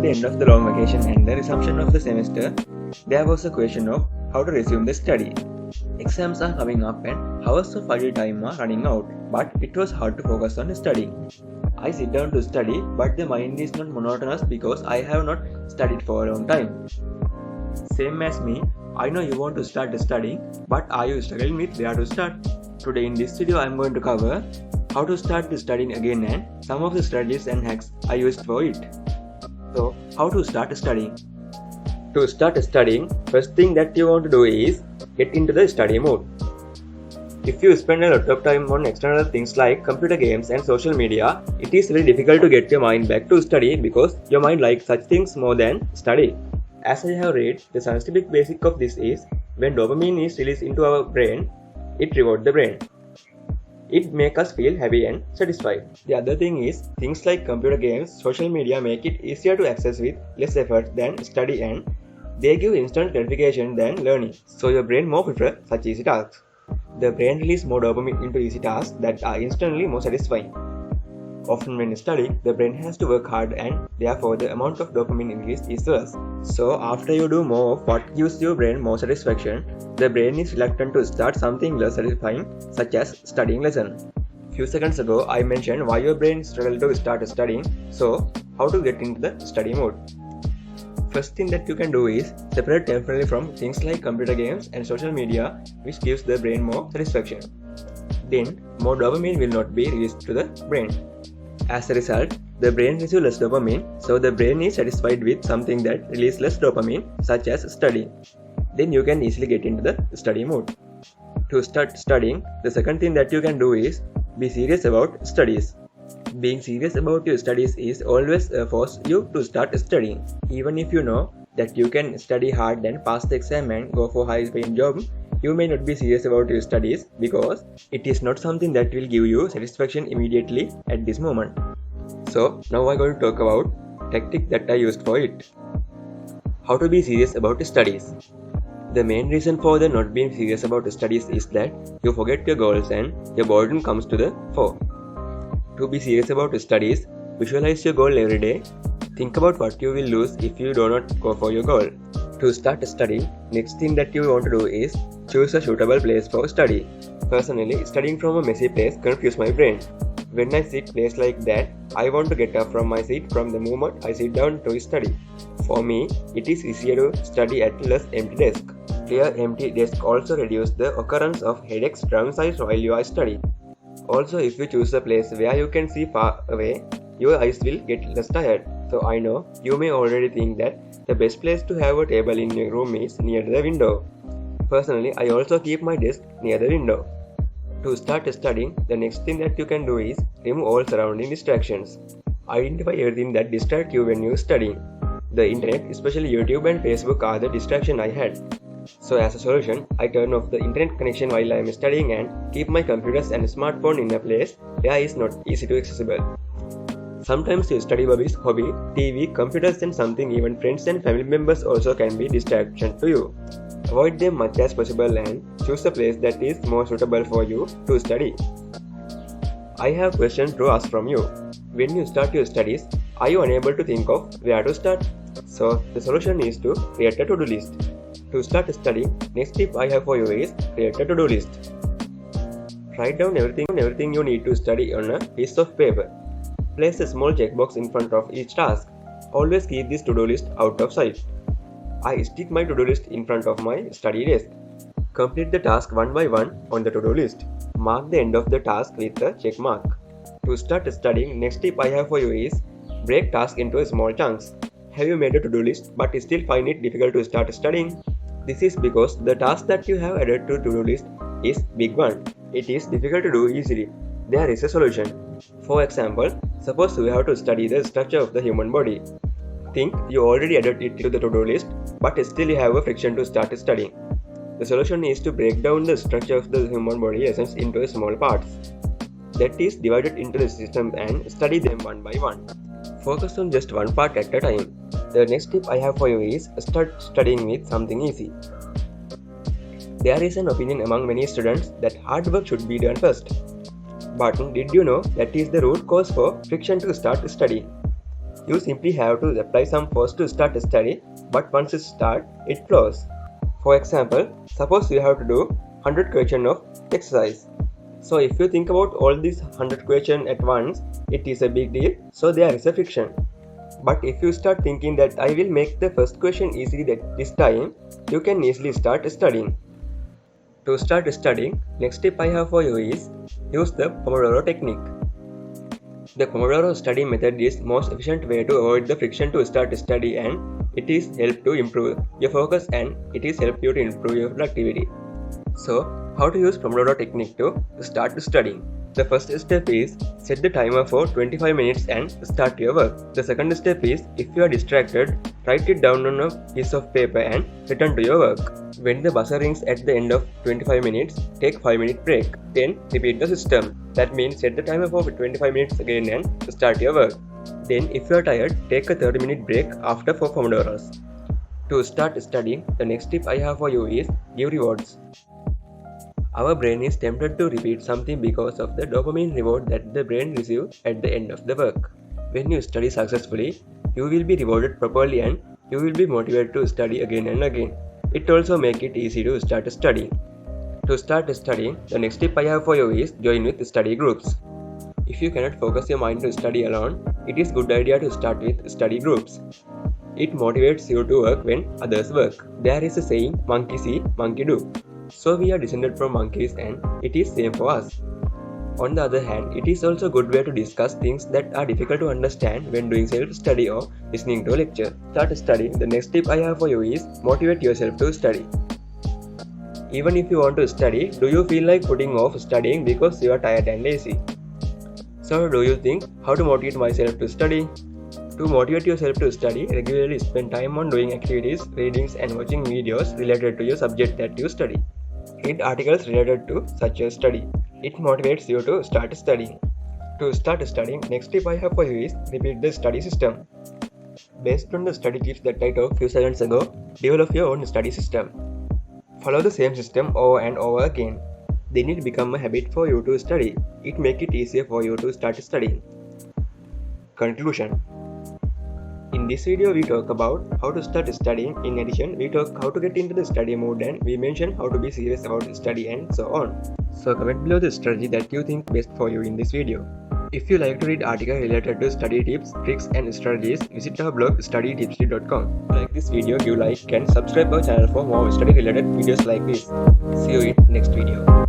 the end of the long vacation and the resumption of the semester, there was a question of how to resume the study. Exams are coming up and hours of idle time are running out, but it was hard to focus on studying. I sit down to study, but the mind is not monotonous because I have not studied for a long time. Same as me, I know you want to start studying, but are you struggling with where to start? Today in this video I am going to cover how to start studying again and some of the strategies and hacks I used for it. So, how to start studying? To start studying, first thing that you want to do is get into the study mode. If you spend a lot of time on external things like computer games and social media, it is very difficult to get your mind back to study because your mind likes such things more than study. As I have read, the scientific basic of this is when dopamine is released into our brain, it rewards the brain. It makes us feel happy and satisfied. The other thing is, things like computer games, social media make it easier to access with less effort than study and they give instant gratification than learning, so your brain more prefers such easy tasks. The brain releases more dopamine into easy tasks that are instantly more satisfying. Often when studying, the brain has to work hard and therefore the amount of dopamine released is worse. So after you do more of what gives your brain more satisfaction, the brain is reluctant to start something less satisfying such as studying lesson. Few seconds ago I mentioned why your brain struggles to start studying, so how to get into the study mode. First thing that you can do is separate temporarily from things like computer games and social media which gives the brain more satisfaction. Then more dopamine will not be released to the brain. As a result, the brain receives less dopamine, so the brain is satisfied with something that releases less dopamine, such as studying. Then you can easily get into the study mode. To start studying, the second thing that you can do is be serious about studies. Being serious about your studies is always force you to start studying. Even if you know that you can study hard and pass the exam and go for high-paying job, you may not be serious about your studies because it is not something that will give you satisfaction immediately at this moment. So now I'm going to talk about tactic that I used for it. How to be serious about studies. The main reason for the not being serious about studies is that you forget your goals and your boredom comes to the fore. To be serious about studies, visualize your goal every day. Think about what you will lose if you do not go for your goal. To start studying, next thing that you want to do is choose a suitable place for study. Personally, studying from a messy place confuses my brain. When I sit place like that, I want to get up from my seat from the moment I sit down to study. For me, it is easier to study at less empty desk. Clear empty desk also reduces the occurrence of headaches, drowsy eyes while you are studying. Also, if you choose a place where you can see far away, your eyes will get less tired. So I know you may already think that the best place to have a table in your room is near the window. Personally, I also keep my desk near the window. To start studying, the next thing that you can do is remove all surrounding distractions. Identify everything that distracts you when you are studying. The internet, especially YouTube and Facebook, are the distraction I had. So as a solution, I turn off the internet connection while I am studying and keep my computers and smartphone in a place where it is not easy to accessible. Sometimes your study hobby, TV, computers and something even friends and family members also can be distraction to you. Avoid them much as possible and choose a place that is more suitable for you to study. I have questions to ask from you. When you start your studies, are you unable to think of where to start? So the solution is to create a to-do list. To start studying, next tip I have for you is create a to-do list. Write down everything you need to study on a piece of paper. Place a small checkbox in front of each task. Always keep this to-do list out of sight. I stick my to-do list in front of my study desk. Complete the task one by one on the to-do list. Mark the end of the task with a check mark. To start studying, next tip I have for you is break tasks into small chunks. Have you made a to-do list but still find it difficult to start studying? This is because the task that you have added to to-do list is big one. It is difficult to do easily. There is a solution. For example, suppose you have to study the structure of the human body. Think you already added it to the to-do list, but still you have a friction to start studying. The solution is to break down the structure of the human body essence into small parts. That is divided into the system and study them one by one. Focus on just one part at a time. The next tip I have for you is start studying with something easy. There is an opinion among many students that hard work should be done first. But did you know that is the root cause for friction to start studying? You simply have to apply some force to start a study, but once it starts, it flows. For example, suppose you have to do 100 questions of exercise. So if you think about all these 100 questions at once, it is a big deal, so there is a friction. But if you start thinking that I will make the first question easily this time, you can easily start studying. To start studying, next tip I have for you is use the Pomodoro technique. The Pomodoro study method is most efficient way to avoid the friction to start study, and it is help to improve your focus and it is help you to improve your productivity. So, how to use Pomodoro technique to start studying? The first step is set the timer for 25 minutes and start your work. The second step is if you are distracted, write it down on a piece of paper and return to your work. When the buzzer rings at the end of 25 minutes, take 5-minute break. Then repeat the system. That means set the timer for 25 minutes again and start your work. Then if you are tired, take a 30-minute break after 4 Pomodoros. To start studying, the next tip I have for you is give rewards. Our brain is tempted to repeat something because of the dopamine reward that the brain receives at the end of the work. When you study successfully, you will be rewarded properly and you will be motivated to study again and again. It also makes it easy to start studying. To start studying, the next tip I have for you is join with study groups. If you cannot focus your mind to study alone, it is a good idea to start with study groups. It motivates you to work when others work. There is a saying, monkey see, monkey do. So we are descended from monkeys and it is same for us. On the other hand, it is also a good way to discuss things that are difficult to understand when doing self-study or listening to a lecture. Start studying. The next tip I have for you is motivate yourself to study. Even if you want to study, do you feel like putting off studying because you are tired and lazy? So do you think how to motivate myself to study? To motivate yourself to study, regularly spend time on doing activities, readings and watching videos related to your subject that you study. Read articles related to such a study. It motivates you to start studying. To start studying, next tip I have for you is repeat the study system. Based on the study tips that I talked few seconds ago, develop your own study system. Follow the same system over and over again. Then it becomes a habit for you to study. It makes it easier for you to start studying. Conclusion. In this video, we talk about how to start studying. In addition, we talk how to get into the study mode and we mention how to be serious about study and so on. So comment below the strategy that you think best for you in this video. If you like to read articles related to study tips, tricks and strategies, visit our blog studytipsy.com. Like this video, give like and subscribe our channel for more study related videos like this. See you in next video.